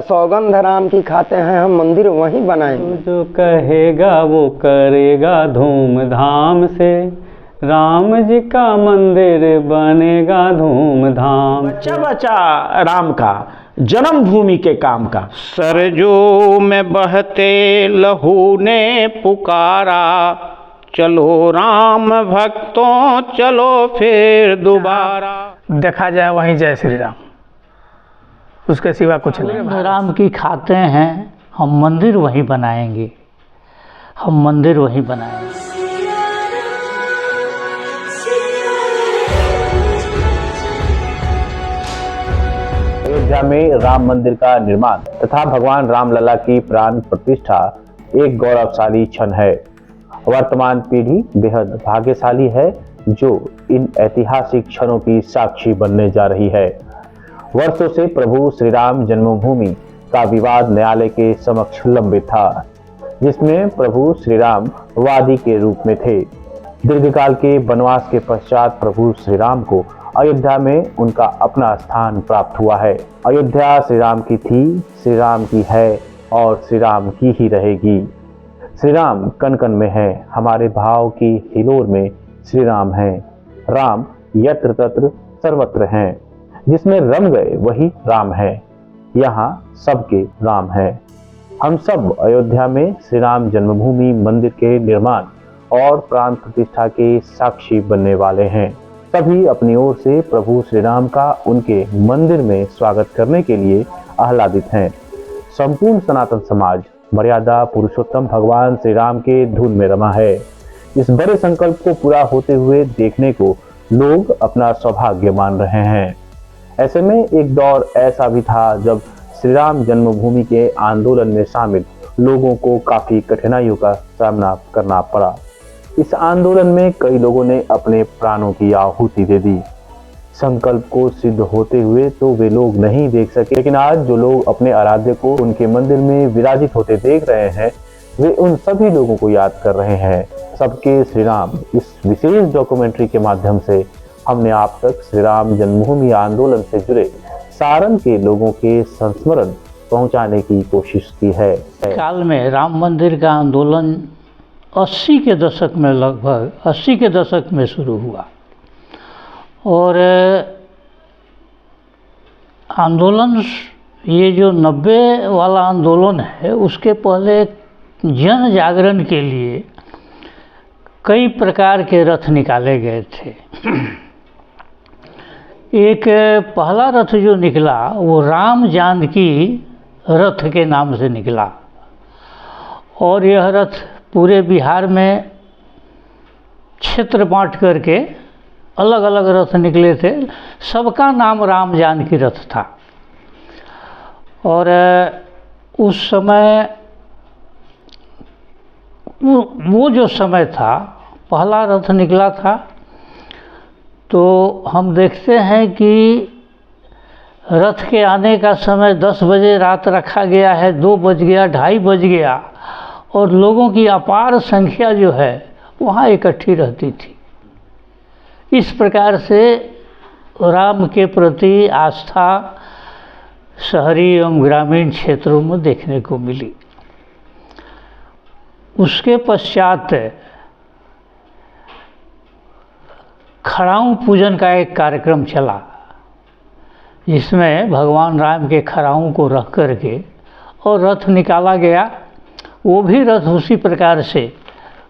सौगंध राम की खाते हैं, हम मंदिर वहीं बनाएंगे। जो कहेगा वो करेगा धूमधाम से, राम जी का मंदिर बनेगा धूमधाम। बच्चा बच्चा राम का, जन्मभूमि के काम का। सरजू में बहते लहू ने पुकारा, चलो राम भक्तों चलो फिर दोबारा। देखा जाए वहीं जय श्री राम, उसके सिवा कुछ नहीं। राम की खाते हैं, हम मंदिर वहीं बनाएंगे, हम मंदिर वहीं बनाएंगे। अयोध्या में राम मंदिर का निर्माण तथा भगवान रामलला की प्राण प्रतिष्ठा एक गौरवशाली क्षण है। वर्तमान पीढ़ी बेहद भाग्यशाली है जो इन ऐतिहासिक क्षणों की साक्षी बनने जा रही है। वर्षों से प्रभु श्री राम जन्मभूमि का विवाद न्यायालय के समक्ष लंबित था, जिसमें प्रभु श्री राम वादी के रूप में थे। दीर्घकाल के वनवास के पश्चात प्रभु श्री राम को अयोध्या में उनका अपना स्थान प्राप्त हुआ है। अयोध्या श्री राम की थी, श्री राम की है और श्री राम की ही रहेगी। श्री राम कण कण में है, हमारे भाव की हिलोर में श्री राम है। राम यत्र तत्र सर्वत्र हैं, जिसमें रम गए वही राम है। यहाँ सबके राम है। हम सब अयोध्या में श्री राम जन्मभूमि मंदिर के निर्माण और प्राण प्रतिष्ठा के साक्षी बनने वाले हैं। सभी अपनी ओर से प्रभु श्री राम का उनके मंदिर में स्वागत करने के लिए आह्लादित हैं। संपूर्ण सनातन समाज मर्यादा पुरुषोत्तम भगवान श्री राम के धुन में रमा है। इस बड़े संकल्प को पूरा होते हुए देखने को लोग अपना सौभाग्य मान रहे हैं। ऐसे में एक दौर ऐसा भी था जब श्री राम जन्मभूमि के आंदोलन में शामिल लोगों को काफी कठिनाइयों का सामना करना पड़ा। इस आंदोलन में कई लोगों ने अपने प्राणों की आहुति दे दी। संकल्प को सिद्ध होते हुए तो वे लोग नहीं देख सके, लेकिन आज जो लोग अपने आराध्य को उनके मंदिर में विराजित होते देख रहे हैं, वे उन सभी लोगों को याद कर रहे हैं। सबके श्री राम इस विशेष डॉक्यूमेंट्री के माध्यम से हमने आप तक श्री राम जन्मभूमि आंदोलन से जुड़े सारण के लोगों के संस्मरण पहुंचाने की कोशिश की है। काल में राम मंदिर का आंदोलन 80 के दशक में, लगभग 80 के दशक में शुरू हुआ और आंदोलन, ये जो 90 वाला आंदोलन है, उसके पहले जन जागरण के लिए कई प्रकार के रथ निकाले गए थे। एक पहला रथ जो निकला वो राम जानकी रथ के नाम से निकला और यह रथ पूरे बिहार में क्षेत्र बांट करके अलग अलग रथ निकले थे। सबका नाम राम जानकी रथ था और उस समय वो जो समय था, पहला रथ निकला था, तो हम देखते हैं कि रथ के आने का समय 10 बजे रात रखा गया है, 2 बज गया, 2:30 बज गया और लोगों की अपार संख्या जो है वहाँ इकट्ठी रहती थी। इस प्रकार से राम के प्रति आस्था शहरी एवं ग्रामीण क्षेत्रों में देखने को मिली। उसके पश्चात खड़ाऊ पूजन का एक कार्यक्रम चला, जिसमें भगवान राम के खड़ाऊ को रख करके और रथ निकाला गया। वो भी रथ उसी प्रकार से,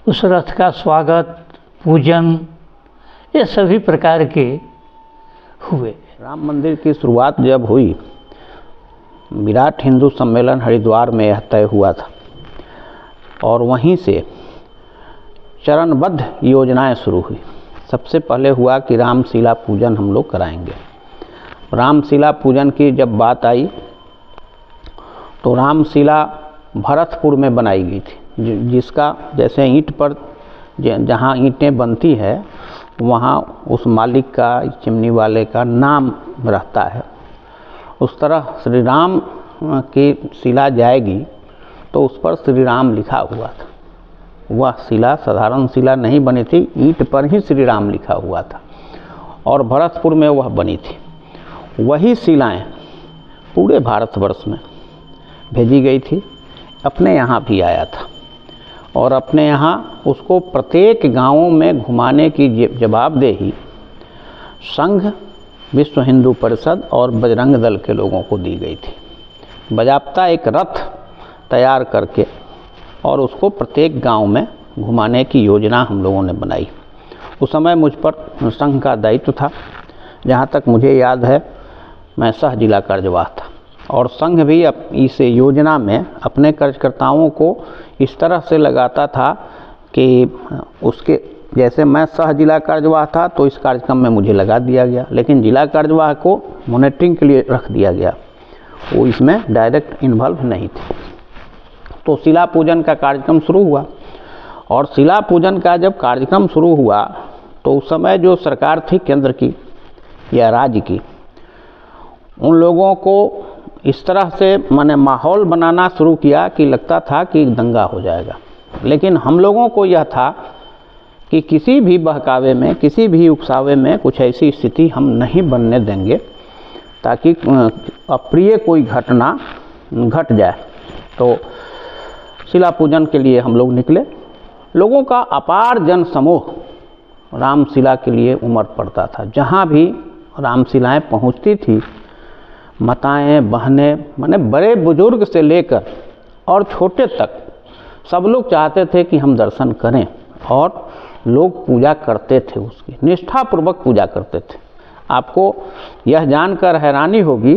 उस रथ का स्वागत, पूजन, ये सभी प्रकार के हुए। राम मंदिर की शुरुआत जब हुई, विराट हिंदू सम्मेलन हरिद्वार में यह तय हुआ था और वहीं से चरणबद्ध योजनाएं शुरू हुई। सबसे पहले हुआ कि रामशिला पूजन हम लोग कराएंगे। रामशिला पूजन की जब बात आई तो रामशिला भरतपुर में बनाई गई थी, जिसका जैसे ईंट पर जहाँ ईंटें बनती है वहाँ उस मालिक का, चिमनी वाले का नाम रहता है। उस तरह श्री राम की शिला जाएगी तो उस पर श्री राम लिखा हुआ था। वह शिला साधारण शिला नहीं बनी थी, ईंट पर ही श्री राम लिखा हुआ था और भरतपुर में वह बनी थी। वही शिलाएं पूरे भारतवर्ष में भेजी गई थी, अपने यहाँ भी आया था और अपने यहाँ उसको प्रत्येक गांवों में घुमाने की जवाबदेही संघ, विश्व हिंदू परिषद और बजरंग दल के लोगों को दी गई थी। बाज़ाब्ता एक रथ तैयार करके और उसको प्रत्येक गांव में घुमाने की योजना हम लोगों ने बनाई। उस समय मुझ पर संघ का दायित्व था। जहाँ तक मुझे याद है मैं सह जिला कार्यवाह था और संघ भी इस योजना में अपने कार्यकर्ताओं को इस तरह से लगाता था कि उसके जैसे मैं सह जिला कार्यवाह था तो इस कार्यक्रम में मुझे लगा दिया गया, लेकिन जिला कार्यवाह को मॉनिटरिंग के लिए रख दिया गया, वो इसमें डायरेक्ट इन्वॉल्व नहीं थे। तो शिला पूजन का कार्यक्रम शुरू हुआ और शिला पूजन का जब कार्यक्रम शुरू हुआ तो उस समय जो सरकार थी केंद्र की या राज्य की, उन लोगों को इस तरह से माने माहौल बनाना शुरू किया कि लगता था कि दंगा हो जाएगा। लेकिन हम लोगों को यह था कि किसी भी बहकावे में, किसी भी उकसावे में कुछ ऐसी स्थिति हम नहीं बनने देंगे ताकि अप्रिय कोई घटना घट जाए। तो शिला पूजन के लिए हम लोग निकले। लोगों का अपार जन समूह रामशिला के लिए उमड़ पड़ता था। जहाँ भी रामशिलाएँ पहुँचती थी, माताएं, बहनें, माने बड़े बुजुर्ग से लेकर और छोटे तक सब लोग चाहते थे कि हम दर्शन करें और लोग पूजा करते थे, उसकी निष्ठापूर्वक पूजा करते थे। आपको यह जानकर हैरानी होगी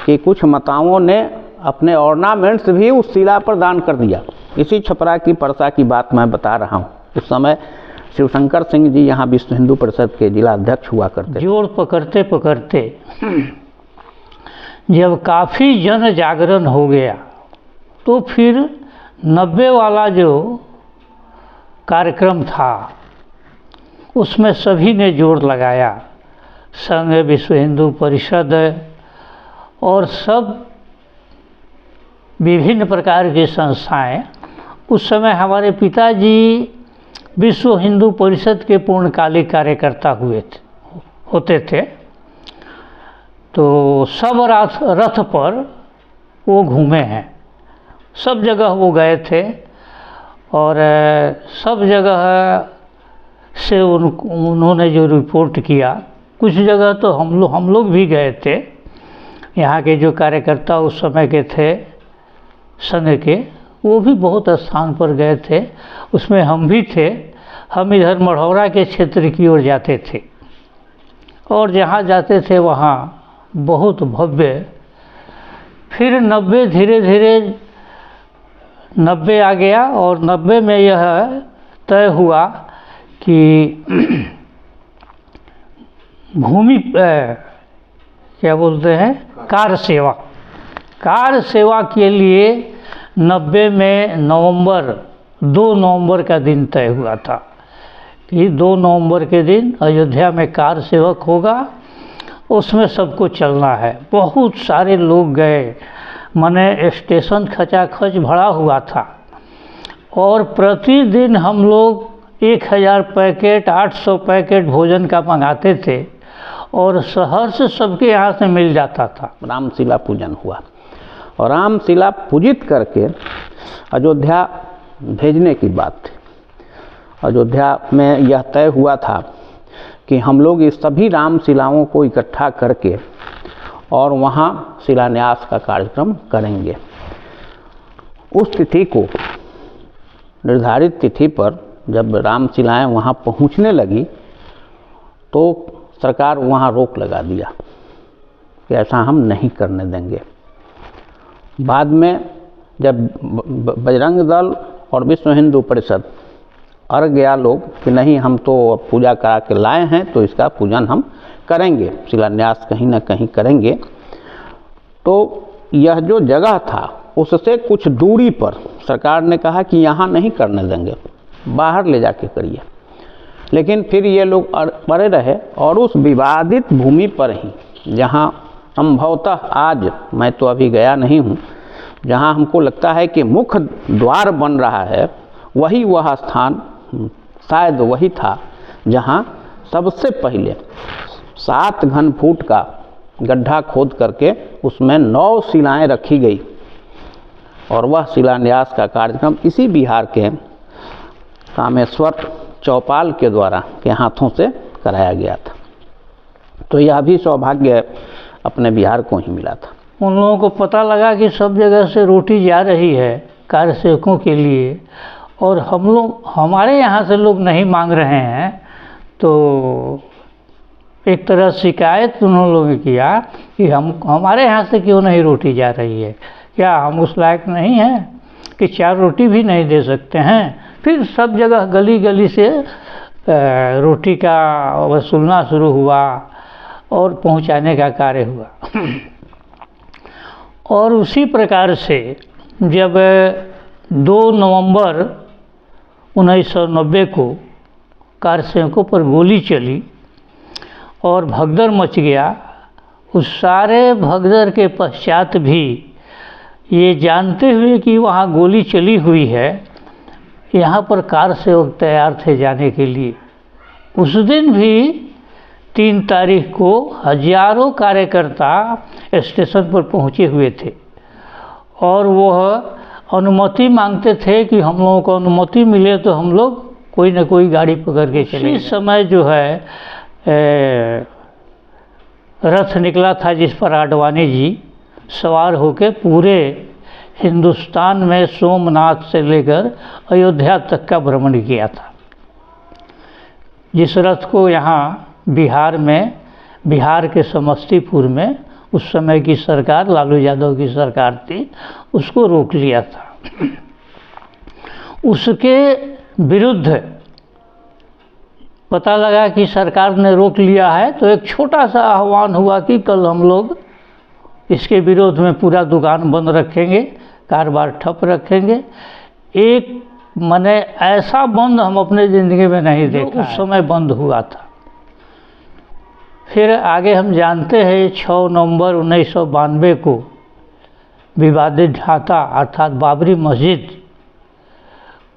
कि कुछ माताओं ने अपने ऑर्नामेंट्स भी उस शिला पर दान कर दिया। इसी छपरा की परसा की बात मैं बता रहा हूँ। उस समय शिवशंकर सिंह जी यहाँ विश्व हिंदू परिषद के जिला अध्यक्ष हुआ करते। जोड़ पकड़ते पकड़ते जब काफ़ी जन जागरण हो गया तो फिर 90 वाला जो कार्यक्रम था उसमें सभी ने जोर लगाया। संघ, विश्व हिंदू परिषद और सब विभिन्न प्रकार की संस्थाएं। उस समय हमारे पिताजी विश्व हिंदू परिषद के पूर्णकालिक कार्यकर्ता होते थे। तो सब रथ पर वो घूमे हैं, सब जगह वो गए थे और सब जगह से उन्होंने जो रिपोर्ट किया, कुछ जगह तो हम लोग भी गए थे। यहाँ के जो कार्यकर्ता उस समय के थे संघ के, वो भी बहुत स्थान पर गए थे, उसमें हम भी थे। हम इधर मढ़ौरा के क्षेत्र की ओर जाते थे और जहाँ जाते थे वहाँ बहुत भव्य। फिर 90 धीरे धीरे 90 आ गया और 90 में यह तय हुआ कि भूमि क्या बोलते हैं, कार सेवा के लिए 90 में 2 नवंबर का दिन तय हुआ था कि 2 नवंबर के दिन अयोध्या में कार सेवक होगा, उसमें सबको चलना है। बहुत सारे लोग गए, माने स्टेशन खचाखच भरा हुआ था और प्रतिदिन हम लोग 1000 पैकेट 800 पैकेट भोजन का मंगाते थे और शहर से सबके यहाँ से मिल जाता था। रामशिला पूजन हुआ और रामशिला पूजित करके अयोध्या भेजने की बात थी। अयोध्या में यह तय हुआ था कि हम लोग इस सभी रामशिलाओं को इकट्ठा करके और वहाँ शिलान्यास का कार्यक्रम करेंगे। उस तिथि को, निर्धारित तिथि पर जब रामशिलाएँ वहाँ पहुँचने लगी तो सरकार वहाँ रोक लगा दिया कि ऐसा हम नहीं करने देंगे। बाद में जब बजरंग दल और विश्व हिंदू परिषद अड़ गया लोग कि नहीं, हम तो पूजा करा के लाए हैं तो इसका पूजन हम करेंगे, शिलान्यास कहीं ना कहीं करेंगे। तो यह जो जगह था उससे कुछ दूरी पर सरकार ने कहा कि यहाँ नहीं करने देंगे, बाहर ले जाके करिए। लेकिन फिर ये लोग पड़े रहे और उस विवादित भूमि पर ही, जहाँ संभवतः आज, मैं तो अभी गया नहीं हूँ, जहाँ हमको लगता है कि मुख्य द्वार बन रहा है, वह स्थान शायद वही था जहाँ सबसे पहले 7 घन फुट का गड्ढा खोद करके उसमें 9 शिलाएँ रखी गई और वह शिलान्यास का कार्यक्रम इसी बिहार के कामेश्वर चौपाल के द्वारा के हाथों से कराया गया था। तो यह भी सौभाग्य अपने बिहार को ही मिला था। उन लोगों को पता लगा कि सब जगह से रोटी जा रही है कार्य सेवकों के लिए, और हमारे यहाँ से लोग नहीं मांग रहे हैं, तो एक तरह शिकायत उन्होंने लोगों ने किया कि हमारे यहाँ से क्यों नहीं रोटी जा रही है, क्या हम उस लायक नहीं हैं कि 4 रोटी भी नहीं दे सकते हैं। फिर सब जगह गली गली से रोटी का वसूलना शुरू हुआ और पहुँचाने का कार्य हुआ। और उसी प्रकार से जब 2 नवंबर 1990 को कार्य सेवकों पर गोली चली और भगदड़ मच गया, उस सारे भगदड़ के पश्चात भी ये जानते हुए कि वहाँ गोली चली हुई है, यहाँ पर कार्य सेवक तैयार थे जाने के लिए। उस दिन भी 3 तारीख को हजारों कार्यकर्ता स्टेशन पर पहुँचे हुए थे और वह अनुमति मांगते थे कि हम लोगों को अनुमति मिले तो हम लोग कोई न कोई गाड़ी पकड़ के चले। इस समय जो है रथ निकला था जिस पर आडवाणी जी सवार होकर पूरे हिंदुस्तान में सोमनाथ से लेकर अयोध्या तक का भ्रमण किया था। जिस रथ को यहाँ बिहार के समस्तीपुर में उस समय की सरकार, लालू यादव की सरकार थी, उसको रोक लिया था। उसके विरुद्ध पता लगा कि सरकार ने रोक लिया है, तो एक छोटा सा आह्वान हुआ कि कल हम लोग इसके विरोध में पूरा दुकान बंद रखेंगे, कारोबार ठप रखेंगे। एक माने ऐसा बंद हम अपने ज़िंदगी में नहीं देखा। उस समय बंद हुआ था। फिर आगे हम जानते हैं 6 नवंबर 1992 को विवादित ढाका अर्थात बाबरी मस्जिद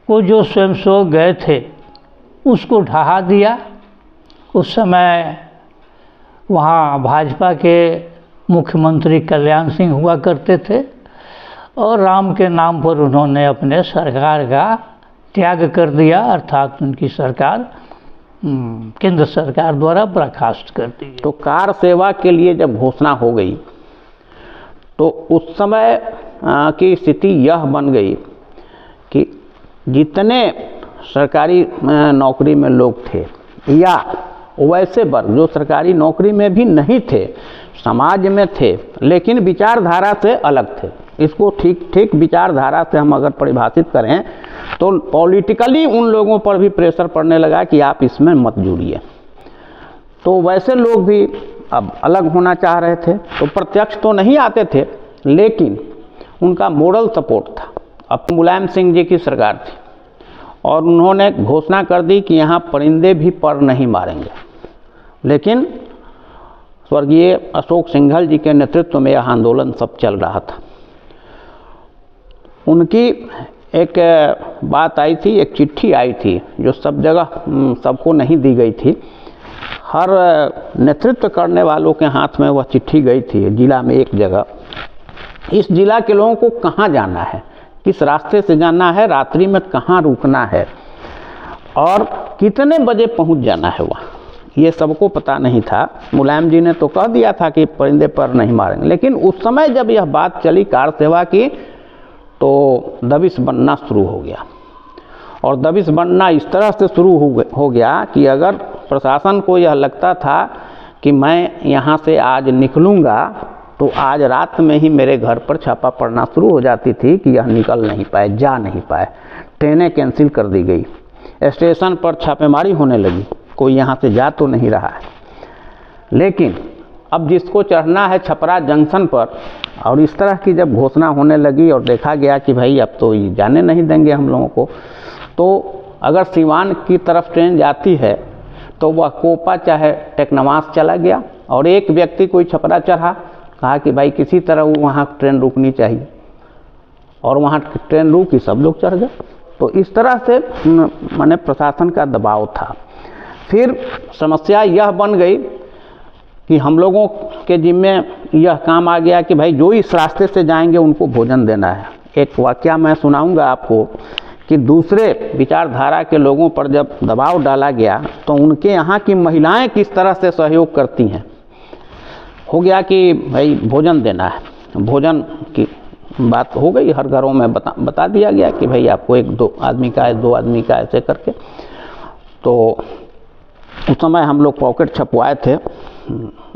को जो स्वयंसेवक गए थे उसको ढहा दिया। उस समय वहाँ भाजपा के मुख्यमंत्री कल्याण सिंह हुआ करते थे और राम के नाम पर उन्होंने अपने सरकार का त्याग कर दिया, अर्थात उनकी सरकार केंद्र सरकार द्वारा बर्खास्त कर दी। तो कार सेवा के लिए जब घोषणा हो गई तो उस समय की स्थिति यह बन गई कि जितने सरकारी नौकरी में लोग थे या वैसे वर्ग जो सरकारी नौकरी में भी नहीं थे, समाज में थे लेकिन विचारधारा से अलग थे, इसको ठीक विचारधारा से हम अगर परिभाषित करें तो पॉलिटिकली उन लोगों पर भी प्रेशर पड़ने लगा कि आप इसमें मत जुड़िए। तो वैसे लोग भी अब अलग होना चाह रहे थे, तो प्रत्यक्ष तो नहीं आते थे लेकिन उनका मोरल सपोर्ट था। अब मुलायम सिंह जी की सरकार थी और उन्होंने घोषणा कर दी कि यहाँ परिंदे भी पर नहीं मारेंगे, लेकिन स्वर्गीय अशोक सिंघल जी के नेतृत्व में यह आंदोलन सब चल रहा था। उनकी एक बात आई थी, एक चिट्ठी आई थी जो सब जगह सबको नहीं दी गई थी, हर नेतृत्व करने वालों के हाथ में वह चिट्ठी गई थी जिला में एक जगह। इस जिला के लोगों को कहाँ जाना है, किस रास्ते से जाना है, रात्रि में कहाँ रुकना है और कितने बजे पहुँच जाना है वहाँ, ये सबको पता नहीं था। मुलायम जी ने तो कह दिया था कि परिंदे पर नहीं मारेंगे, लेकिन उस समय जब यह बात चली कार सेवा की तो दबिश बनना शुरू हो गया। और दबिश बनना इस तरह से शुरू हो गया कि अगर प्रशासन को यह लगता था कि मैं यहाँ से आज निकलूँगा तो आज रात में ही मेरे घर पर छापा पड़ना शुरू हो जाती थी कि यह निकल नहीं पाए, जा नहीं पाए। ट्रेनें कैंसिल कर दी गई, स्टेशन पर छापेमारी होने लगी, कोई यहाँ से जा तो नहीं रहा है। लेकिन अब जिसको चढ़ना है छपरा जंक्शन पर और इस तरह की जब घोषणा होने लगी और देखा गया कि भाई अब तो ये जाने नहीं देंगे हम लोगों को, तो अगर सिवान की तरफ ट्रेन जाती है तो वह कोपा चाहे टेक्नवास चला गया और एक व्यक्ति कोई छपरा चढ़ा, कहा कि भाई किसी तरह वहाँ ट्रेन रुकनी चाहिए और वहाँ ट्रेन रुकी, सब लोग चढ़ गए। तो इस तरह से माने प्रशासन का दबाव था। फिर समस्या यह बन गई कि हम लोगों के जिम्मे यह काम आ गया कि भाई जो इस रास्ते से जाएंगे उनको भोजन देना है। एक वाकया मैं सुनाऊंगा आपको कि दूसरे विचारधारा के लोगों पर जब दबाव डाला गया तो उनके यहाँ की महिलाएं किस तरह से सहयोग करती हैं। हो गया कि भाई भोजन देना है, भोजन की बात हो गई, हर घरों में बता दिया गया कि भाई आपको 1-2 आदमी का है, 2 आदमी का, ऐसे करके। तो उस समय हम लोग पॉकेट छपवाए थे,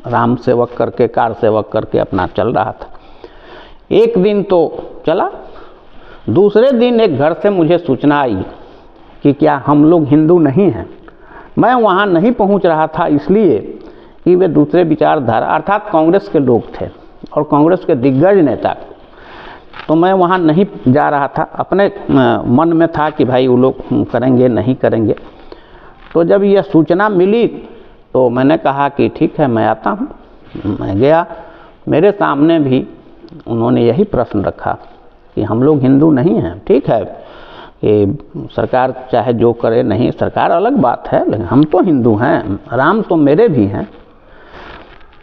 राम सेवक करके, कार सेवक करके अपना चल रहा था। एक दिन तो चला, दूसरे दिन एक घर से मुझे सूचना आई कि क्या हम लोग हिंदू नहीं हैं। मैं वहाँ नहीं पहुँच रहा था इसलिए कि वे दूसरे विचारधारा अर्थात कांग्रेस के लोग थे और कांग्रेस के दिग्गज नेता, तो मैं वहाँ नहीं जा रहा था। अपने मन में था कि भाई वो लोग करेंगे नहीं करेंगे। तो जब यह सूचना मिली तो मैंने कहा कि ठीक है मैं आता हूँ। मैं गया, मेरे सामने भी उन्होंने यही प्रश्न रखा कि हम लोग हिंदू नहीं हैं। ठीक है कि सरकार चाहे जो करे, नहीं सरकार अलग बात है, लेकिन हम तो हिंदू हैं, राम तो मेरे भी हैं।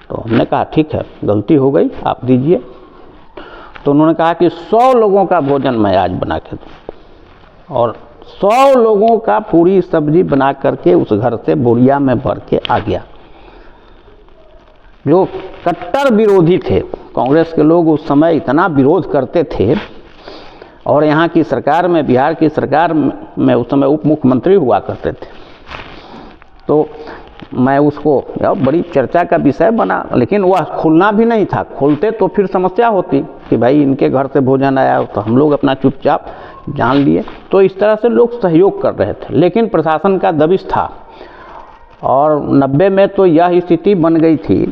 तो हमने कहा ठीक है गलती हो गई, आप दीजिए। तो उन्होंने कहा कि 100 लोगों का भोजन मैं आज बना के दूँ, और 100 लोगों का पूरी सब्जी बना करके उस घर से बोरिया में भर के आ गया। जो कट्टर विरोधी थे, कांग्रेस के लोग उस समय इतना विरोध करते थे, और यहाँ की सरकार में, बिहार की सरकार में उस समय उप मुख्यमंत्री हुआ करते थे। तो मैं उसको बड़ी चर्चा का विषय बना, लेकिन वह खुलना भी नहीं था। खोलते तो फिर समस्या होती कि भाई इनके घर से भोजन आया, तो हम लोग अपना चुपचाप जान लिए। तो इस तरह से लोग सहयोग कर रहे थे, लेकिन प्रशासन का दबिश था। और 90 में तो यह स्थिति बन गई थी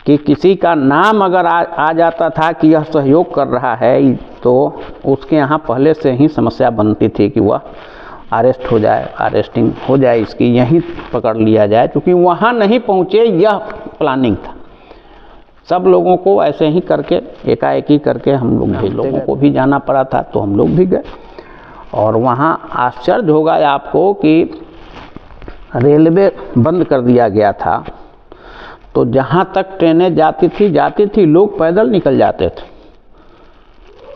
कि किसी का नाम अगर आ जाता था कि यह सहयोग कर रहा है, तो उसके यहाँ पहले से ही समस्या बनती थी कि वह अरेस्ट हो जाए, अरेस्टिंग हो जाए, इसकी यहीं पकड़ लिया जाए। क्योंकि वहाँ नहीं पहुँचे, यह प्लानिंग था। सब लोगों को ऐसे ही करके एकाएकी करके हम लोगों को भी जाना पड़ा था, तो हम लोग भी गए। और वहाँ आश्चर्य होगा आपको कि रेलवे बंद कर दिया गया था, तो जहाँ तक ट्रेनें जाती थी लोग पैदल निकल जाते थे।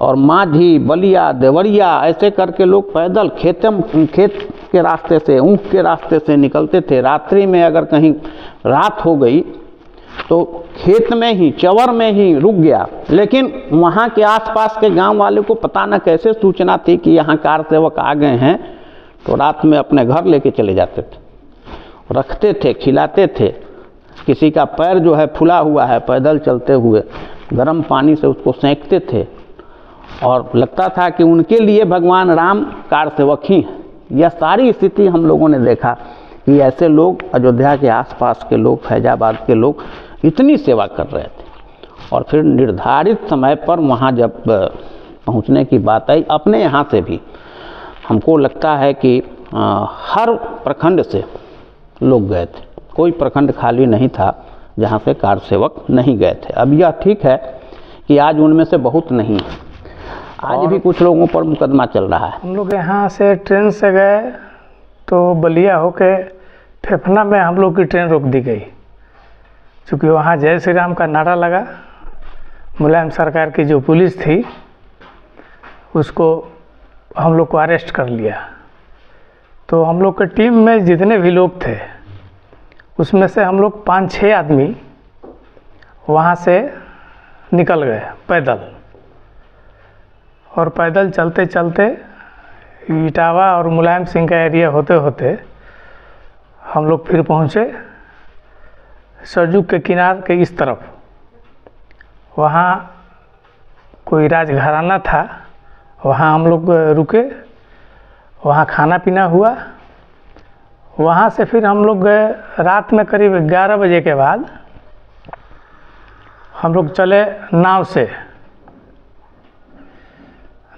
और माझी, बलिया, देवरिया ऐसे करके लोग पैदल खेत के रास्ते से, ऊँख के रास्ते से निकलते थे। रात्रि में अगर कहीं रात हो गई तो खेत में ही, चवर में ही रुक गया। लेकिन वहाँ के आसपास के गांव वाले को पता न कैसे सूचना थी कि यहाँ कार सेवक आ गए हैं, तो रात में अपने घर लेके चले जाते थे, रखते थे, खिलाते थे। किसी का पैर जो है फूला हुआ है, पैदल चलते हुए गर्म पानी से उसको सेंकते थे, और लगता था कि उनके लिए भगवान राम कार सेवक ही हैं। यह सारी स्थिति हम लोगों ने देखा कि ऐसे लोग, अयोध्या के आसपास के लोग, फैजाबाद के लोग इतनी सेवा कर रहे थे। और फिर निर्धारित समय पर वहाँ जब पहुँचने की बात आई, अपने यहाँ से भी हमको लगता है कि हर प्रखंड से लोग गए थे, कोई प्रखंड खाली नहीं था जहाँ से कार सेवक नहीं गए थे। अब यह ठीक है कि आज उनमें से बहुत नहीं है, आज भी कुछ लोगों पर मुकदमा चल रहा है। हम लोग यहाँ से ट्रेन से गए तो बलिया होके फेफना में हम लोग की ट्रेन रोक दी गई, क्योंकि वहाँ जय श्री राम का नारा लगा। मुलायम सरकार की जो पुलिस थी उसको हम लोग को अरेस्ट कर लिया। तो हम लोग के टीम में जितने भी लोग थे उसमें से हम लोग 5-6 आदमी वहाँ से निकल गए पैदल। और पैदल चलते चलते इटावा और मुलायम सिंह का एरिया होते होते हम लोग फिर पहुँचे सरजू के किनार के इस तरफ। वहाँ कोई राजघराना था, वहाँ हम लोग रुके, वहाँ खाना पीना हुआ। वहाँ से फिर हम लोग गए रात में करीब 11 बजे के बाद हम लोग चले नाव से।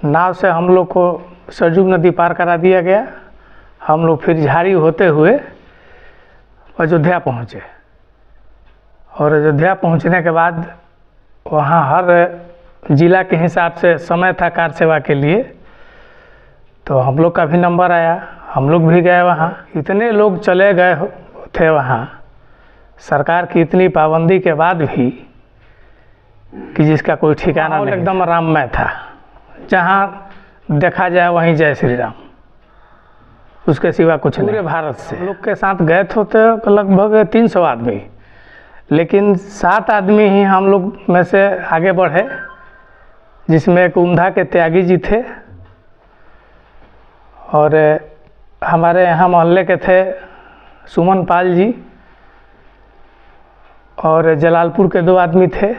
नाव से हम लोग को सरजू नदी पार करा दिया गया। हम लोग फिर झाड़ी होते हुए अयोध्या पहुँचे। और अयोध्या पहुँचने के बाद वहाँ हर ज़िला के हिसाब से समय था कार सेवा के लिए, तो हम लोग का भी नंबर आया, हम लोग भी गए वहाँ। इतने लोग चले गए थे वहाँ, सरकार की इतनी पाबंदी के बाद भी, कि जिसका कोई ठिकाना नहीं। एकदम राममय था, जहाँ देखा जाए वहीं जय श्री राम, उसके सिवा कुछ नहीं। पूरे भारत से हम लोग के साथ गए थे तो लगभग 300 आदमी, लेकिन 7 आदमी ही हम लोग में से आगे बढ़े, जिसमें एक उमधा के त्यागी जी थे और हमारे यहाँ मोहल्ले के थे सुमन पाल जी, और जलालपुर के 2 आदमी थे।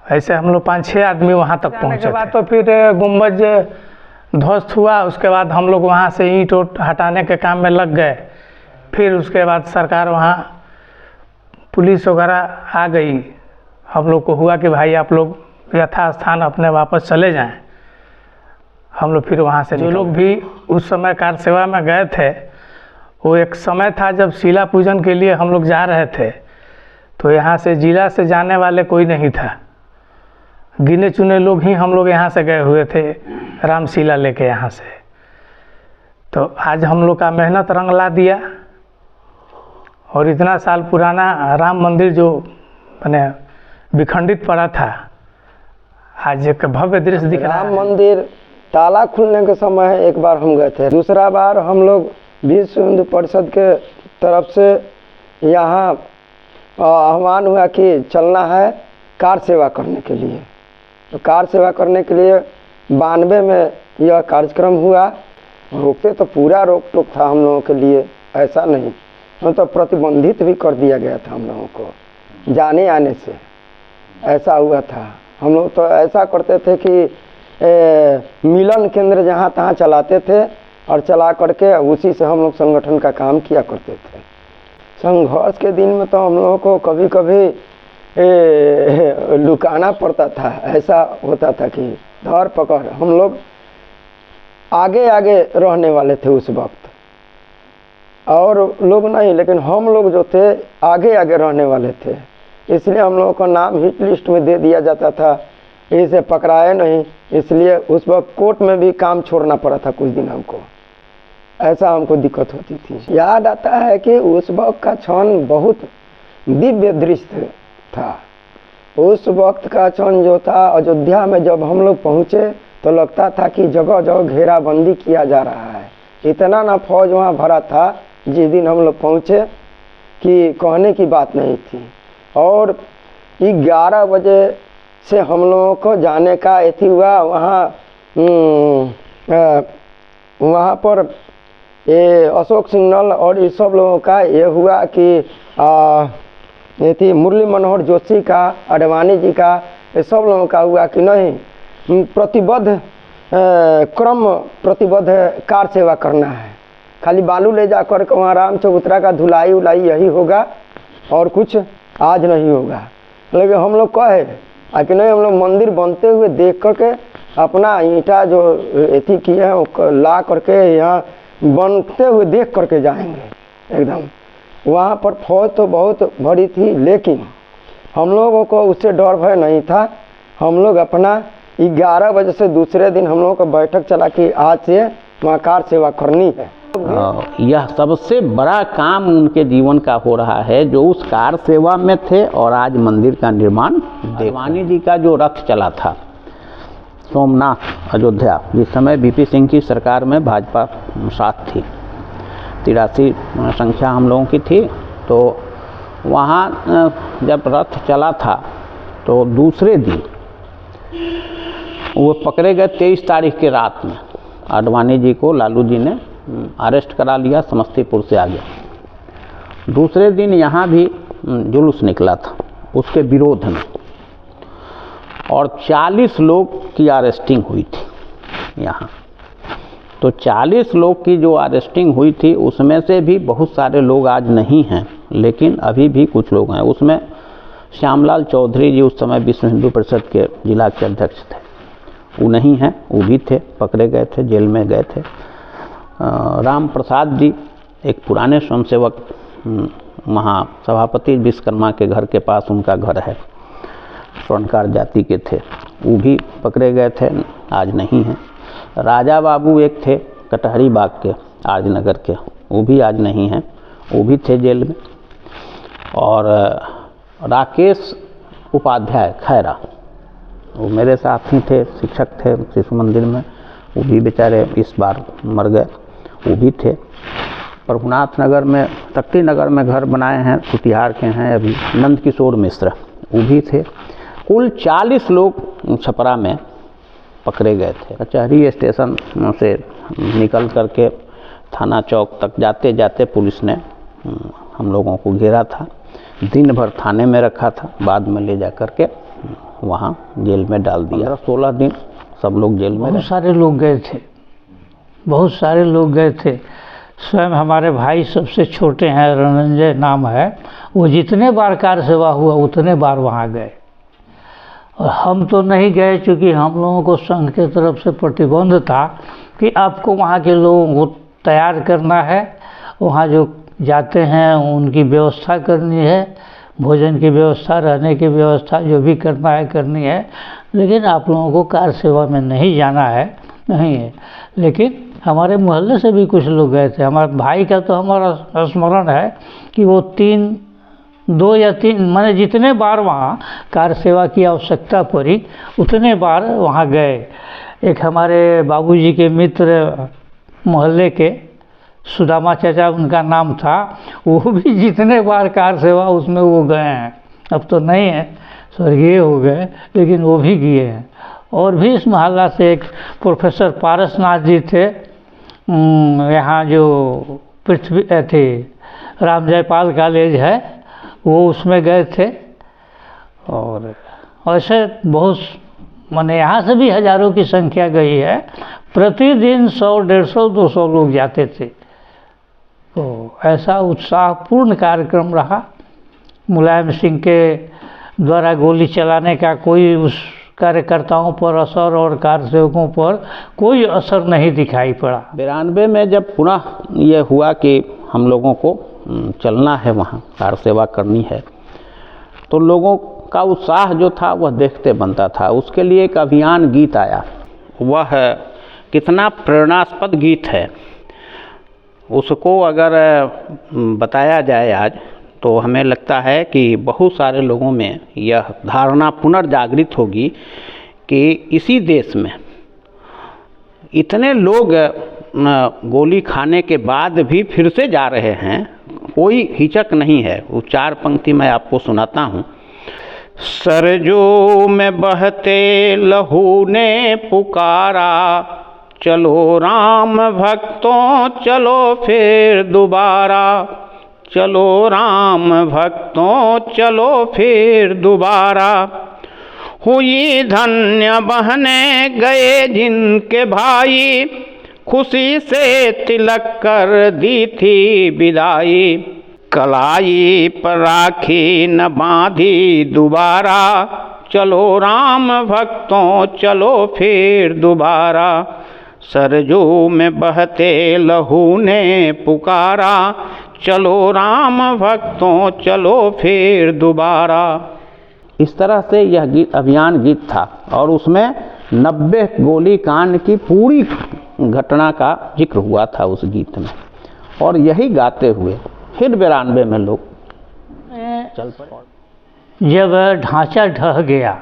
ऐसे हम लोग 5-6 आदमी वहाँ तक पहुँचे के बाद तो फिर गुम्बज ध्वस्त हुआ। उसके बाद हम लोग वहाँ से ईंट उट हटाने के काम में लग गए। फिर उसके बाद सरकार वहाँ पुलिस वगैरह आ गई। हम लोग को हुआ कि भाई आप लोग यथास्थान अपने वापस चले जाएं। हम लोग फिर वहाँ से जो लोग भी उस समय कार सेवा में गए थे, वो एक समय था जब शिला पूजन के लिए हम लोग जा रहे थे, तो यहाँ से जिला से जाने वाले कोई नहीं था। गिने चुने लोग ही हम लोग यहाँ से गए हुए थे रामशिला लेके यहाँ से। तो आज हम लोग का मेहनत रंग ला दिया और इतना साल पुराना राम मंदिर जो मैंने विखंडित पड़ा था, आज एक भव्य दृश्य दिख रहा है। राम मंदिर ताला खुलने के समय एक बार हम गए थे, दूसरा बार हम लोग विश्व हिंदू परिषद के तरफ से यहाँ आह्वान हुआ कि चलना है कार सेवा करने के लिए। तो कार सेवा करने के लिए 92 में यह कार्यक्रम हुआ। रोकते तो पूरा रोक टोक था हम लोगों के लिए, ऐसा नहीं, हम तो प्रतिबंधित भी कर दिया गया था हम लोगों को जाने आने से, ऐसा हुआ था। हम लोग तो ऐसा करते थे कि मिलन केंद्र जहाँ तहाँ चलाते थे और चला करके उसी से हम लोग संगठन का काम किया करते थे। संघर्ष के दिन में तो हम लोगों को कभी कभी लुकाना पड़ता था। ऐसा होता था कि धर पकड़, हम लोग आगे आगे रहने वाले थे उस वक्त, और लोग नहीं, लेकिन हम लोग जो थे आगे आगे रहने वाले थे। इसलिए हम लोगों का नाम हिट लिस्ट में दे दिया जाता था, इसे पकड़ाए नहीं, इसलिए उस वक्त कोर्ट में भी काम छोड़ना पड़ा था कुछ दिन हमको, ऐसा हमको दिक्कत होती थी। याद आता है कि उस वक्त का क्षण बहुत दिव्य दृश्य था। उस वक्त का क्षण जो था, अयोध्या में जब हम लोग पहुँचे तो लगता था कि जगह जगह घेराबंदी किया जा रहा है। इतना ना फौज वहाँ भरा था जिस दिन हम लोग पहुँचे कि कहने की बात नहीं थी। और 11 बजे से हम लोगों को जाने का एथी हुआ। वहाँ पर ये अशोक सिंघल और इस सब लोगों का ये हुआ कि ये थी मुरली मनोहर जोशी का, अडवाणी जी का, ये सब लोगों का हुआ कि नहीं, प्रतिबद्ध प्रतिबद्ध कार सेवा करना है। खाली बालू ले जा कर वहाँ राम चबूतरा का धुलाई उलाई यही होगा और कुछ आज नहीं होगा। लेकिन हम लोग कहे कि नहीं, हम लोग मंदिर बनते हुए देख करके अपना ईंटा जो एथी किए हैं ला करके यहाँ बनते हुए देख करके जाएंगे एकदम। वहाँ पर फौज तो बहुत बड़ी थी, लेकिन हम लोगों को उससे डर भय नहीं था। हम लोग अपना 11 बजे से दूसरे दिन हम लोगों को बैठक चला कि आज से वहाँ कार सेवा करनी है। यह सबसे बड़ा काम उनके जीवन का हो रहा है जो उस कार सेवा में थे और आज मंदिर का निर्माण। अडवाणी जी का जो रथ चला था सोमनाथ अयोध्या, जिस समय बीपी सिंह की सरकार में भाजपा साथ थी, 83 संख्या हम लोगों की थी। तो वहाँ जब रथ चला था तो दूसरे दिन वो पकड़े गए। 23 तारीख के रात में अडवाणी जी को लालू जी ने अरेस्ट करा लिया, समस्तीपुर से आ गया। दूसरे दिन यहाँ भी जुलूस निकला था उसके विरोध में, और 40 लोग की अरेस्टिंग हुई थी यहाँ। तो 40 लोग की जो अरेस्टिंग हुई थी उसमें से भी बहुत सारे लोग आज नहीं हैं, लेकिन अभी भी कुछ लोग हैं। उसमें श्यामलाल चौधरी जी उस समय विश्व हिंदू परिषद के जिला के अध्यक्ष थे, वो नहीं हैं, वो भी थे, पकड़े गए थे, जेल में गए थे। राम प्रसाद जी एक पुराने स्वयंसेवक महासभापति विश्वकर्मा के घर के पास उनका घर है, स्वर्णकार जाति के थे, वो भी पकड़े गए थे, आज नहीं हैं। राजा बाबू एक थे कटहरी बाग के, आर नगर के, वो भी आज नहीं हैं, वो भी थे जेल में। और राकेश उपाध्याय खैरा, वो मेरे साथ ही थे, शिक्षक थे शिशु मंदिर में, वो भी बेचारे इस बार मर गए, वो भी थे। प्रभुनाथ नगर में, तख्ती नगर में घर बनाए हैं, कुटिहार के हैं अभी, नंद किशोर मिश्र, वो भी थे। कुल 40 लोग छपरा में पकड़े गए थे। कचहरी स्टेशन से निकल करके थाना चौक तक जाते जाते पुलिस ने हम लोगों को घेरा था, दिन भर थाने में रखा था, बाद में ले जा करके वहाँ जेल में डाल दिया। 16 दिन सब लोग जेल में। बहुत सारे लोग गए थे, बहुत सारे लोग गए थे। स्वयं हमारे भाई सबसे छोटे हैं, रणंजय नाम है, वो जितने बार कार सेवा हुआ उतने बार वहाँ गए। और हम तो नहीं गए, क्योंकि हम लोगों को संघ के तरफ से प्रतिबंध था कि आपको वहाँ के लोगों को तैयार करना है, वहाँ जो जाते हैं उनकी व्यवस्था करनी है, भोजन की व्यवस्था, रहने की व्यवस्था, जो भी करना है करनी है, लेकिन आप लोगों को कार सेवा में नहीं जाना है, नहीं है। लेकिन हमारे मोहल्ले से भी कुछ लोग गए थे। हमारे भाई का तो हमारा स्मरण है कि वो 2 या 3 मैंने जितने बार वहाँ कार सेवा की आवश्यकता पड़ी उतने बार वहाँ गए। एक हमारे बाबूजी के मित्र मोहल्ले के सुदामा चाचा उनका नाम था, वो भी जितने बार कार सेवा उसमें वो गए हैं। अब तो नहीं है, स्वर्गीय हो गए, लेकिन वो भी गए हैं। और भी इस मोहल्ला से एक प्रोफेसर पारसनाथ जी थे, यहाँ जो पृथ्वी थे राम जयपाल कॉलेज है, वो उसमें गए थे। और ऐसे बहुत माने यहाँ से भी हज़ारों की संख्या गई है। प्रतिदिन 100, 150, 200 लोग जाते थे। तो ऐसा उत्साहपूर्ण कार्यक्रम रहा। मुलायम सिंह के द्वारा गोली चलाने का कोई उस कार्यकर्ताओं पर असर और कार्यसेवकों पर कोई असर नहीं दिखाई पड़ा। 92 में जब पुनः ये हुआ कि हम लोगों को चलना है, वहाँ कार सेवा करनी है, तो लोगों का उत्साह जो था वह देखते बनता था। उसके लिए एक अभियान गीत आया, वह कितना प्रेरणास्पद गीत है, उसको अगर बताया जाए आज तो हमें लगता है कि बहुत सारे लोगों में यह धारणा पुनर्जागृत होगी कि इसी देश में इतने लोग गोली खाने के बाद भी फिर से जा रहे हैं, कोई हिचक नहीं है। वो 4 पंक्ति मैं आपको सुनाता हूँ। सरजू में बहते लहू ने पुकारा, चलो राम भक्तों चलो फिर दोबारा, चलो राम भक्तों चलो फिर दोबारा। हुई धन्य बहने गए जिनके भाई, खुशी से तिलक कर दी थी विदाई। कलाई पर राखी न बांधी दोबारा, चलो राम भक्तों चलो फिर दोबारा। सरजू में बहते लहू ने पुकारा, चलो राम भक्तों चलो फिर दोबारा। इस तरह से यह गीत अभियान गीत था और उसमें 90 गोली कांड की पूरी घटना का जिक्र हुआ था उस गीत में। और यही गाते हुए फिर 92 में लोग चल पड़े। जब ढांचा ढह गया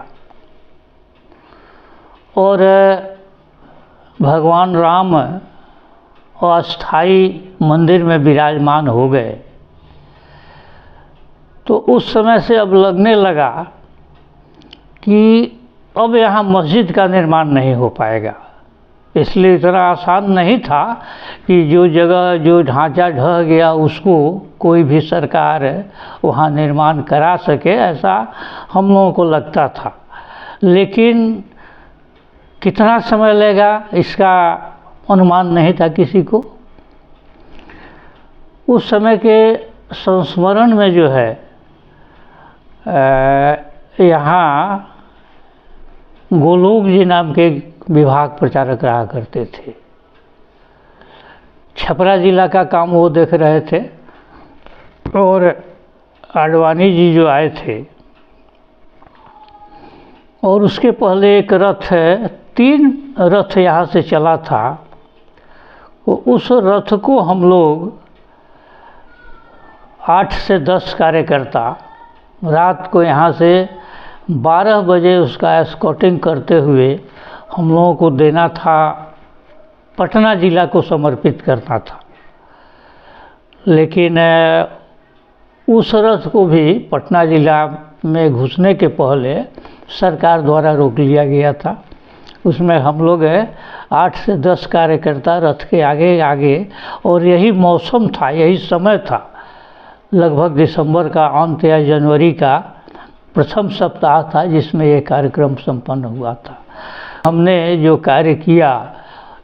और भगवान राम अस्थाई मंदिर में विराजमान हो गए, तो उस समय से अब लगने लगा कि अब यहाँ मस्जिद का निर्माण नहीं हो पाएगा। इसलिए इतना आसान नहीं था कि जो जगह जो ढांचा ढह गया उसको कोई भी सरकार वहाँ निर्माण करा सके, ऐसा हम लोगों को लगता था। लेकिन कितना समय लेगा इसका अनुमान नहीं था किसी को। उस समय के संस्मरण में जो है यहाँ गोलोक जी नाम के विभाग प्रचारक रहा करते थे। छपरा जिला का काम वो देख रहे थे और आडवाणी जी जो आए थे, और उसके पहले एक रथ है, 3 रथ यहाँ से चला था। उस रथ को हम लोग 8 से 10 कार्यकर्ता रात को यहाँ से 12 बजे उसका एस्कॉर्टिंग करते हुए हम लोगों को देना था, पटना ज़िला को समर्पित करना था। लेकिन उस रथ को भी पटना ज़िला में घुसने के पहले सरकार द्वारा रोक लिया गया था। उसमें हम लोग 8 से 10 कार्यकर्ता रथ के आगे आगे, और यही मौसम था, यही समय था, लगभग दिसंबर का अंत या जनवरी का प्रथम सप्ताह था जिसमें ये कार्यक्रम संपन्न हुआ था। हमने जो कार्य किया,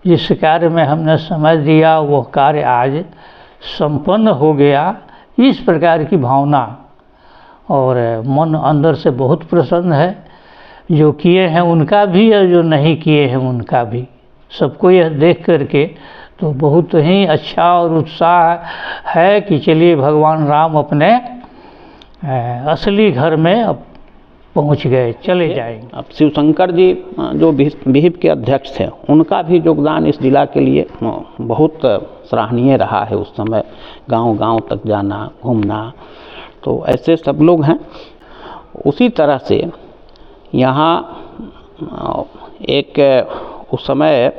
जिस कार्य में हमने समय दिया, वो कार्य आज संपन्न हो गया। इस प्रकार की भावना और मन अंदर से बहुत प्रसन्न है। जो किए हैं उनका भी और जो नहीं किए हैं उनका भी, सबको यह देख करके तो बहुत ही अच्छा और उत्साह है कि चलिए भगवान राम अपने असली घर में अब पहुंच गए, चले जाएंगे। अब शिवशंकर जी जो विहिप के अध्यक्ष थे, उनका भी योगदान इस जिला के लिए बहुत सराहनीय रहा है। उस समय गांव-गांव तक जाना, घूमना, तो ऐसे सब लोग हैं। उसी तरह से यहाँ एक उस समय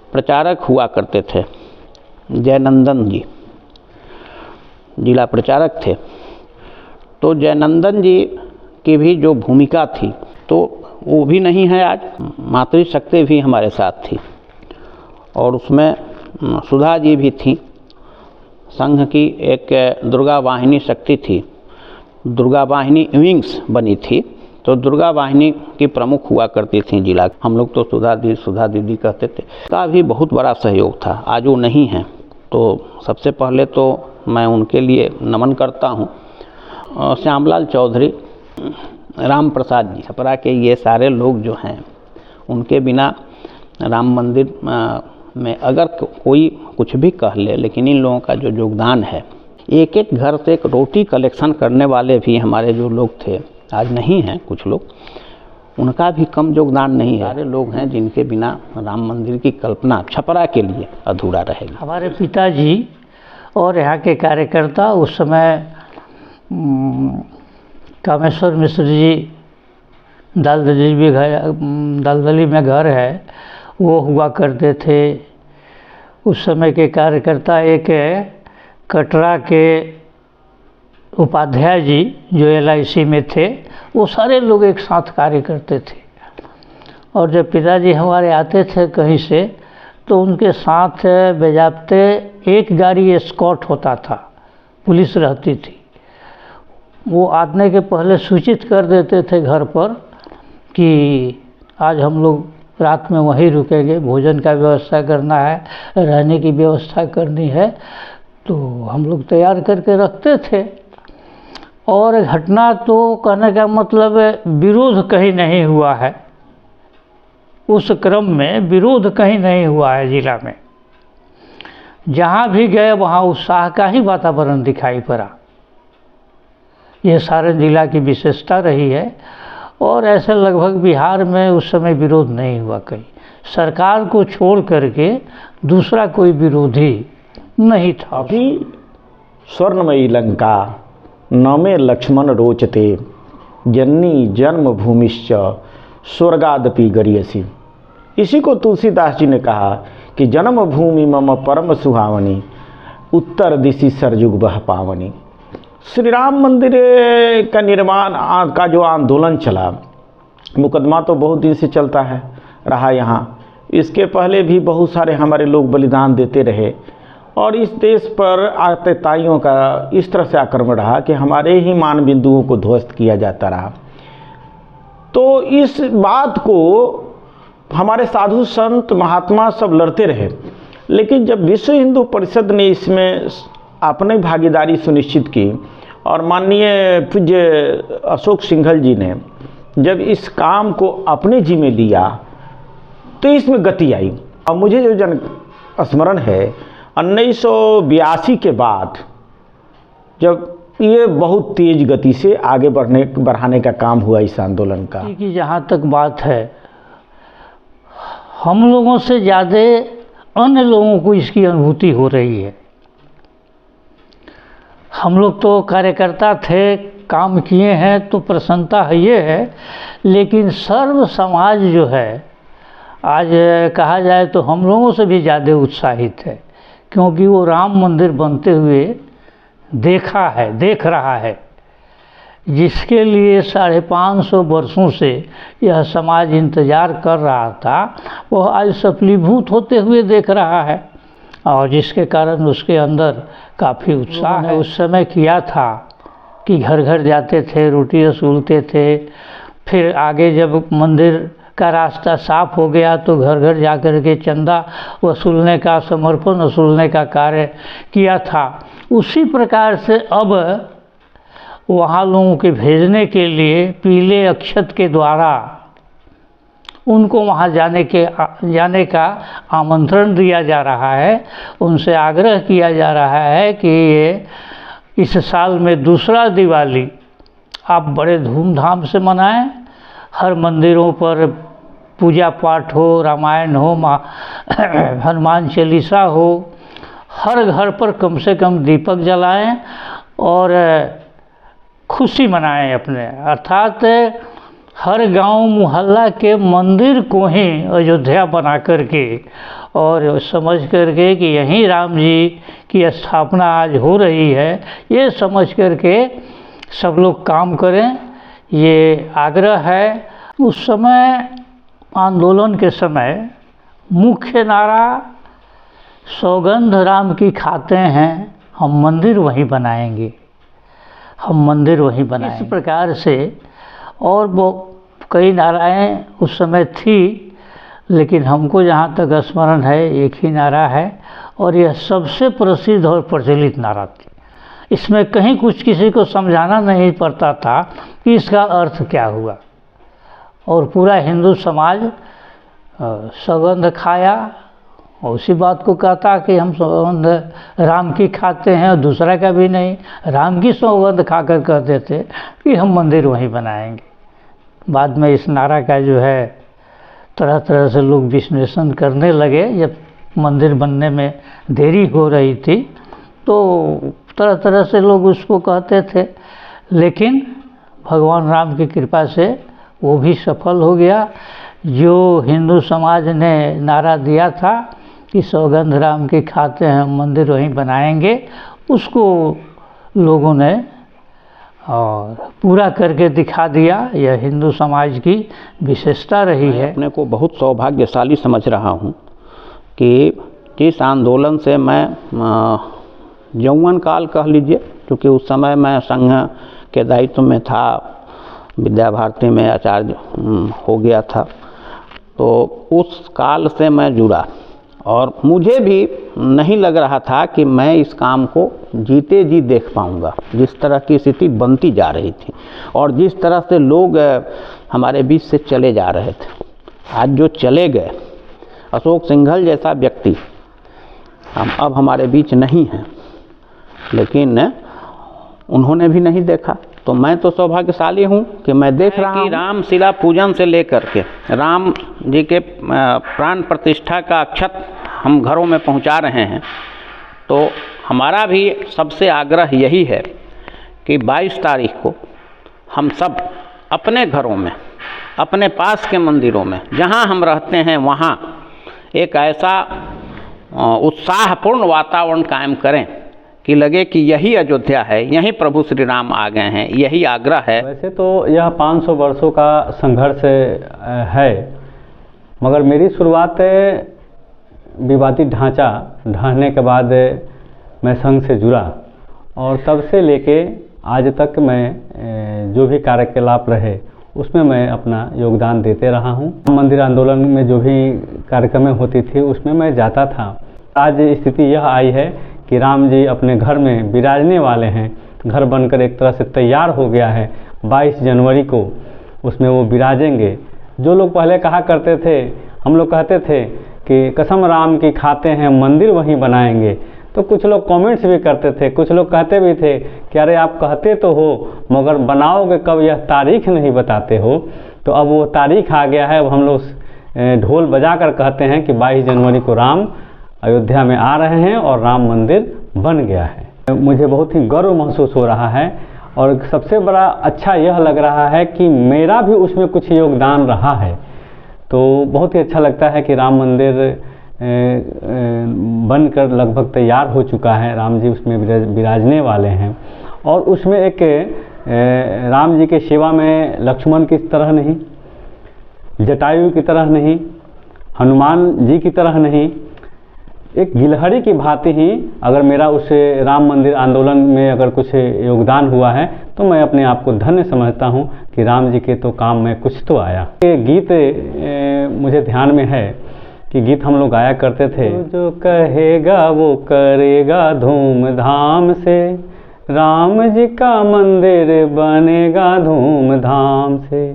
प्रचारक हुआ करते थे, जयनंदन जी जिला प्रचारक थे। तो जयनंदन जी की भी जो भूमिका थी, तो वो भी नहीं है आज। मातृशक्ति भी हमारे साथ थी और उसमें सुधा जी भी थी। संघ की एक दुर्गा वाहिनी शक्ति थी, दुर्गा वाहिनी विंग्स बनी थी, तो दुर्गा वाहिनी की प्रमुख हुआ करती थी जिला। हम लोग तो सुधा दीदी कहते थे। का भी बहुत बड़ा सहयोग था, आज वो नहीं है। तो सबसे पहले तो मैं उनके लिए नमन करता हूँ। श्यामलाल चौधरी, राम प्रसाद जी, छपरा के ये सारे लोग जो हैं, उनके बिना राम मंदिर में अगर कोई कुछ भी कह ले, लेकिन इन लोगों का जो योगदान है, एक एक घर से एक रोटी कलेक्शन करने वाले भी हमारे जो लोग थे, आज नहीं हैं कुछ लोग, उनका भी कम योगदान नहीं है। सारे लोग हैं जिनके बिना राम मंदिर की कल्पना छपरा के लिए अधूरा रहेगी। हमारे पिताजी और यहाँ के कार्यकर्ता उस समय कामेश्वर मिश्र जी, दलदली में घर है, वो हुआ करते थे। उस समय के कार्यकर्ता एक कटरा के उपाध्याय जी जो LIC में थे, वो सारे लोग एक साथ कार्य करते थे। और जब पिताजी हमारे आते थे कहीं से, तो उनके साथ बेजाबते एक गाड़ी एस्कॉर्ट होता था, पुलिस रहती थी। वो आने के पहले सूचित कर देते थे घर पर कि आज हम लोग रात में वहीं रुकेंगे, भोजन का व्यवस्था करना है, रहने की व्यवस्था करनी है। तो हम लोग तैयार करके रखते थे। और घटना तो कहने का मतलब विरोध कहीं नहीं हुआ है, उस क्रम में विरोध कहीं नहीं हुआ है जिला में। जहाँ भी गए वहाँ उत्साह का ही वातावरण दिखाई पड़ा। ये सारे जिला की विशेषता रही है। और ऐसे लगभग बिहार में उस समय विरोध नहीं हुआ कहीं, सरकार को छोड़ करके दूसरा कोई विरोधी नहीं था। अभी स्वर्णमयी लंका नमे लक्ष्मण रोचते, जननी जन्मभूमिश्च स्वर्गादपि गरीयसी। इसी को तुलसीदास जी ने कहा कि जन्मभूमि मम परम सुहावनी, उत्तर दिशि सरजुग बह पावनी। श्री राम मंदिर का निर्माण का जो आंदोलन चला, मुकदमा तो बहुत दिन से चलता है रहा यहाँ। इसके पहले भी बहुत सारे हमारे लोग बलिदान देते रहे और इस देश पर आतताइयों का इस तरह से आक्रमण रहा कि हमारे ही मान बिंदुओं को ध्वस्त किया जाता रहा। तो इस बात को हमारे साधु संत महात्मा सब लड़ते रहे, लेकिन जब विश्व हिंदू परिषद ने इसमें अपनी भागीदारी सुनिश्चित की और माननीय पूज्य अशोक सिंघल जी ने जब इस काम को अपने जिम्मे लिया, तो इसमें गति आई। और मुझे जो जन स्मरण है 1982 के बाद, जब ये बहुत तेज गति से आगे बढ़ाने का काम हुआ इस आंदोलन का। कि जहाँ तक बात है, हम लोगों से ज़्यादा अन्य लोगों को इसकी अनुभूति हो रही है। हम लोग तो कार्यकर्ता थे, काम किए हैं तो प्रसन्नता है ये है, लेकिन सर्व समाज जो है आज कहा जाए तो हम लोगों से भी ज़्यादा उत्साहित है, क्योंकि वो राम मंदिर बनते हुए देख रहा है, जिसके लिए 550 वर्षों से यह समाज इंतज़ार कर रहा था, वह आज सफलीभूत होते हुए देख रहा है, और जिसके कारण उसके अंदर काफ़ी उत्साह है। उस समय किया था कि घर घर जाते थे, रोटी वसूलते थे, फिर आगे जब मंदिर का रास्ता साफ हो गया तो घर घर जाकर के चंदा वसूलने का, समर्पण वसूलने का कार्य किया था। उसी प्रकार से अब वहाँ लोगों के भेजने के लिए पीले अक्षत के द्वारा उनको वहाँ जाने का आमंत्रण दिया जा रहा है। उनसे आग्रह किया जा रहा है कि ये इस साल में दूसरा दिवाली आप बड़े धूमधाम से मनाएं। हर मंदिरों पर पूजा पाठ हो, रामायण हो, हनुमान चालीसा हो, हर घर पर कम से कम दीपक जलाएं और खुशी मनाएं अपने, अर्थात हर गांव मोहल्ला के मंदिर को ही अयोध्या बना करके और समझ करके कि यहीं राम जी की स्थापना आज हो रही है, ये समझ करके सब लोग काम करें, ये आग्रह है। उस समय आंदोलन के समय मुख्य नारा सौगंध राम की खाते हैं, हम मंदिर वहीं बनाएंगे, हम मंदिर वहीं बनाएंगे। इस प्रकार से और वो कई नाराएं उस समय थी, लेकिन हमको जहाँ तक स्मरण है एक ही नारा है और यह सबसे प्रसिद्ध और प्रचलित नारा थी। इसमें कहीं कुछ किसी को समझाना नहीं पड़ता था कि इसका अर्थ क्या हुआ, और पूरा हिंदू समाज सौगंध खाया और उसी बात को कहता कि हम सौगंध राम की खाते हैं और दूसरा का भी नहीं, राम की सौगंध खाकर कहते थे कि हम मंदिर वहीं बनाएंगे। बाद में इस नारा का जो है तरह तरह से लोग विश्लेषण करने लगे, जब मंदिर बनने में देरी हो रही थी तो तरह तरह से लोग उसको कहते थे, लेकिन भगवान राम की कृपा से वो भी सफल हो गया। जो हिंदू समाज ने नारा दिया था कि सौगंध राम की खाते हैं, मंदिर वहीं बनाएंगे, उसको लोगों ने और पूरा करके दिखा दिया। यह हिंदू समाज की विशेषता रही है। अपने को बहुत सौभाग्यशाली समझ रहा हूँ कि जिस आंदोलन से मैं यौवन काल कह लीजिए, क्योंकि उस समय मैं संघ के दायित्व में था, विद्या भारती में आचार्य हो गया था, तो उस काल से मैं जुड़ा और मुझे भी नहीं लग रहा था कि मैं इस काम को जीते जी देख पाऊंगा। जिस तरह की स्थिति बनती जा रही थी और जिस तरह से लोग हमारे बीच से चले जा रहे थे, आज जो चले गए, अशोक सिंघल जैसा व्यक्ति अब हमारे बीच नहीं है, लेकिन उन्होंने भी नहीं देखा। तो मैं तो सौभाग्यशाली हूँ कि मैं देख रहा हूँ कि राम शिला पूजन से लेकर के राम जी के प्राण प्रतिष्ठा का अक्षत हम घरों में पहुँचा रहे हैं। तो हमारा भी सबसे आग्रह यही है कि 22 तारीख को हम सब अपने घरों में, अपने पास के मंदिरों में, जहाँ हम रहते हैं वहाँ एक ऐसा उत्साहपूर्ण वातावरण कायम करें कि लगे कि यही अयोध्या है, यही प्रभु श्री राम आ गए हैं। यही आग्रह है। वैसे तो यह 500 वर्षों का संघर्ष है, मगर मेरी शुरुआत विवादित ढांचा ढहने के बाद मैं संघ से जुड़ा और तब से लेके आज तक मैं जो भी कार्यकलाप रहे उसमें मैं अपना योगदान देते रहा हूँ। मंदिर आंदोलन में जो भी कार्यक्रमें होती थी उसमें मैं जाता था। आज स्थिति यह आई है कि राम जी अपने घर में विराजने वाले हैं। घर बनकर एक तरह से तैयार हो गया है। 22 जनवरी को उसमें वो विराजेंगे। जो लोग पहले कहा करते थे, हम लोग कहते थे कि कसम राम की खाते हैं, मंदिर वहीं बनाएंगे, तो कुछ लोग कमेंट्स भी करते थे, कुछ लोग कहते भी थे कि अरे आप कहते तो हो मगर बनाओगे कब, यह तारीख नहीं बताते हो। तो अब वो तारीख आ गया है। अब हम लोग ढोल बजा कर कहते हैं कि 22 जनवरी को राम अयोध्या में आ रहे हैं और राम मंदिर बन गया है। मुझे बहुत ही गर्व महसूस हो रहा है और सबसे बड़ा अच्छा यह लग रहा है कि मेरा भी उसमें कुछ योगदान रहा है। तो बहुत ही अच्छा लगता है कि राम मंदिर बनकर लगभग तैयार हो चुका है, राम जी उसमें विराजने वाले हैं। और उसमें एक राम जी के सेवा में लक्ष्मण की तरह नहीं, जटायु की तरह नहीं, हनुमान जी की तरह नहीं, एक गिलहरी की भांति ही अगर मेरा उस राम मंदिर आंदोलन में अगर कुछ योगदान हुआ है तो मैं अपने आप को धन्य समझता हूँ कि राम जी के तो काम में कुछ तो आया। ये गीत मुझे ध्यान में है कि गीत हम लोग गाया करते थे, जो कहेगा वो करेगा धूमधाम से, राम जी का मंदिर बनेगा धूमधाम से,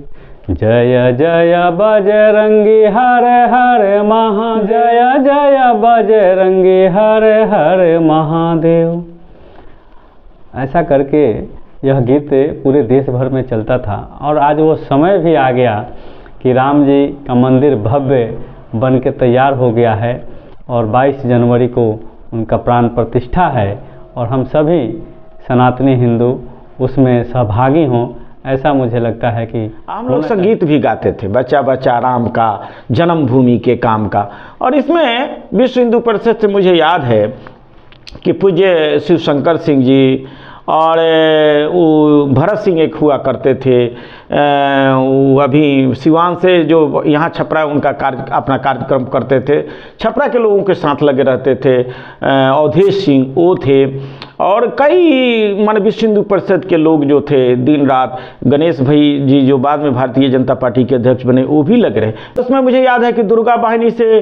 जय जय बजरंगी हर हर महा, जय जय बजरंगी हर हर महादेव। ऐसा करके यह गीत पूरे देश भर में चलता था। और आज वो समय भी आ गया कि राम जी का मंदिर भव्य बन के तैयार हो गया है और 22 जनवरी को उनका प्राण प्रतिष्ठा है और हम सभी सनातनी हिंदू उसमें सहभागी हों, ऐसा मुझे लगता है कि हम लोग संगीत भी गाते थे, बच्चा बच्चा राम का, जन्मभूमि के काम का। और इसमें विश्व हिंदू परिषद से मुझे याद है कि पूज्य शिव शंकर सिंह जी और वो भरत सिंह एक हुआ करते थे, वो अभी सिवान से जो यहाँ छपरा उनका अपना कार्यक्रम करते थे, छपरा के लोगों के साथ लगे रहते थे, अवधेश सिंह वो थे और कई मान विश्व हिंदू परिषद के लोग जो थे दिन रात, गणेश भाई जी जो बाद में भारतीय जनता पार्टी के अध्यक्ष बने वो भी लग रहे। उसमें मुझे याद है कि दुर्गा वाहिनी से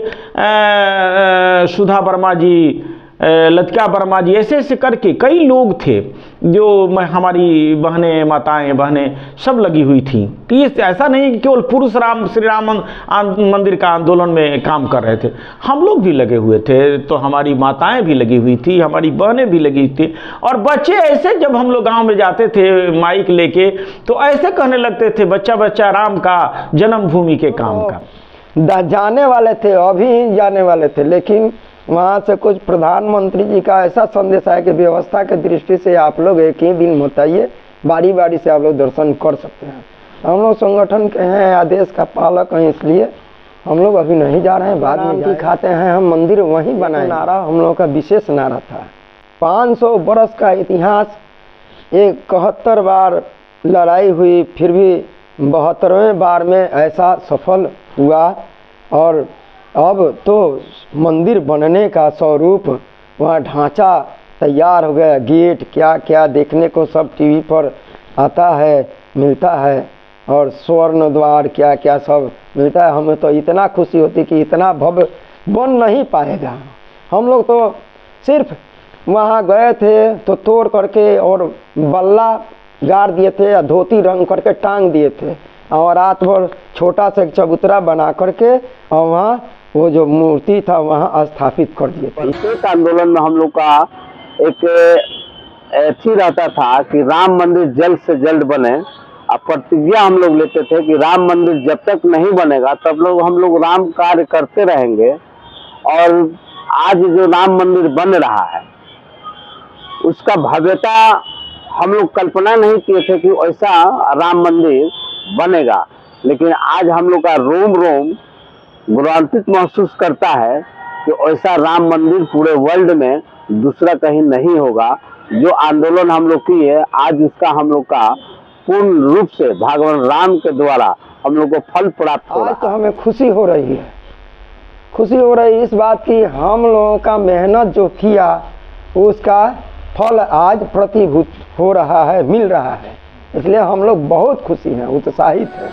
सुधा वर्मा जी, लतिका वर्मा जी, ऐसे ऐसे करके कई लोग थे जो हमारी बहनें, माताएं, बहनें सब लगी हुई थी। तो ये ऐसा नहीं कि केवल पुरुष श्री राम मंदिर का आंदोलन में काम कर रहे थे, हम लोग भी लगे हुए थे। तो हमारी माताएं भी लगी हुई थी, हमारी बहनें भी लगी थी और बच्चे ऐसे जब हम लोग गांव में जाते थे माइक लेके तो ऐसे कहने लगते थे, बच्चा बच्चा राम का, जन्मभूमि के काम का। जाने वाले थे, अभी जाने वाले थे, लेकिन वहाँ से कुछ प्रधानमंत्री जी का ऐसा संदेश आया कि व्यवस्था के दृष्टि से आप लोग एक ही दिन बताइए, बारी बारी से आप लोग दर्शन कर सकते हैं। हम लोग संगठन के हैं, आदेश का पालक हैं, इसलिए हम लोग अभी नहीं जा रहे हैं, बाद में दिखाते हैं, हम मंदिर वहीं बनाए। नारा हम लोग का विशेष नारा था। 500 बरस का इतिहास, 71 बार लड़ाई हुई, फिर भी 72वें बार में ऐसा सफल हुआ और अब तो मंदिर बनने का स्वरूप, वहाँ ढांचा तैयार हो गया, गेट क्या क्या देखने को सब टीवी पर आता है, मिलता है, और स्वर्ण द्वार क्या क्या सब मिलता है। हमें तो इतना खुशी होती कि इतना भव्य बन नहीं पाएगा। हम लोग तो सिर्फ वहाँ गए थे तो तोड़ करके और बल्ला गाड़ दिए थे या धोती रंग करके टांग दिए थे और रात भर छोटा सा एक चबूतरा बना करके और वहाँ वो जो मूर्ति था वहाँ स्थापित कर दिए थे। प्रत्येक आंदोलन में हम लोग का एक ऐसी रहता था कि राम मंदिर जल्द से जल्द बने। अब प्रतिज्ञा हम लोग लेते थे कि राम मंदिर जब तक नहीं बनेगा तब हम लोग राम कार्य करते रहेंगे। और आज जो राम मंदिर बन रहा है उसका भव्यता हम लोग कल्पना नहीं किए थे कि ऐसा राम मंदिर बनेगा, लेकिन आज हम लोग का रोम रोम गौरवान्वित महसूस करता है कि ऐसा राम मंदिर पूरे वर्ल्ड में दूसरा कहीं नहीं होगा। जो आंदोलन हम लोग किए आज उसका हम लोग का पूर्ण रूप से भगवान राम के द्वारा हम लोग को फल प्राप्त हो रहा है। तो हमें खुशी हो रही है, खुशी हो रही है इस बात की हम लोगों का मेहनत जो किया उसका फल आज प्रतिभूत हो रहा है, मिल रहा है, इसलिए हम लोग बहुत खुशी हैं, उत्साहित हैं।